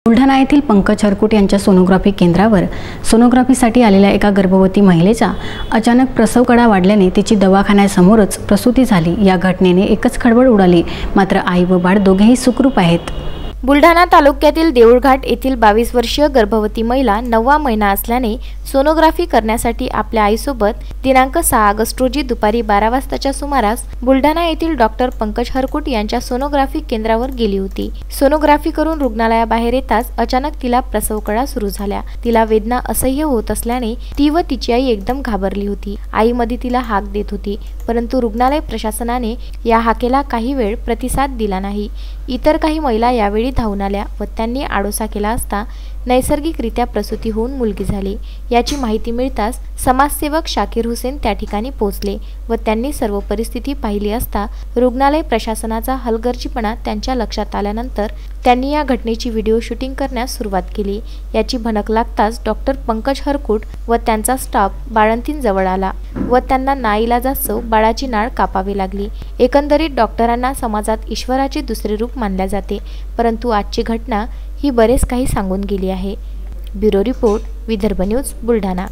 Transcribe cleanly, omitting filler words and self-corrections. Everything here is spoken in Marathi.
बुलढाणा येथील पंकज हरकुट यांच्या सोनोग्राफी केंद्रावर सोनोग्राफीसाठी आलेल्या एका गर्भवती महिलेचा अचानक प्रसवकडा वाढल्याने तिची दवाखान्यासमोरच प्रसूती झाली। या घटनेने एकच खळबळ उडाली, मात्र आई व बाळ दोघेही सुखरूप आहेत। बुलढाणा तालुक्यातील देऊळघाट येथील 22 वर्षीय गर्भवती महिला 9वा महिना असल्याने सोनोग्राफी करण्यासाठी आपल्या आईसोबत दिनांक 6 ऑगस्ट रोजी दुपारी 12 वाजताच्या सुमारास बुलढाणा येथील डॉक्टर पंकज हरकुट यांच्या सोनोग्राफी केंद्रावर गेली होती। सोनोग्राफी करून रुग्णालयाबाहेर येताच अचानक तिला प्रसवकळा सुरू झाल्या। तिला वेदना असह्य होत असल्याने ती व तिची आई एकदम घाबरली होती। आई मध्ये तिला हाक देत होती, परंतु रुग्णालय प्रशासनाने या हाकेला काही वेळ प्रतिसाद दिला नाही। इतर काही महिला यावेळी धावून आल्या व त्यांनी आडोसा केला असता नैसर्गिकरित्या प्रसूती होऊन मुलगी झाली। याची माहिती मिळताच समाजसेवक शाकीर हुसेन त्या ठिकाणी पोहोचले व त्यांनी सर्व परिस्थिती पाहिली असता रुग्णालय प्रशासनाचा हलगर्जीपणा त्यांच्या लक्षात आल्यानंतर त्यांनी या घटनेची व्हिडिओ शूटिंग करण्यास सुरुवात केली। याची भनक लागताच डॉक्टर पंकज हरकुट व त्यांचा स्टाफ बाळंतीण जवळ आला व त्यांना नाईलाजास्तव बाळाची नाळ कापावी लागली। एकंदरीत डॉक्टरांना समाजात ईश्वराचे दुसरे रूप मानले जाते, परंतु आजची घटना ही बरेच काही सांगून गेली आहे। Bureau report, Vidarbha news, Buldhana.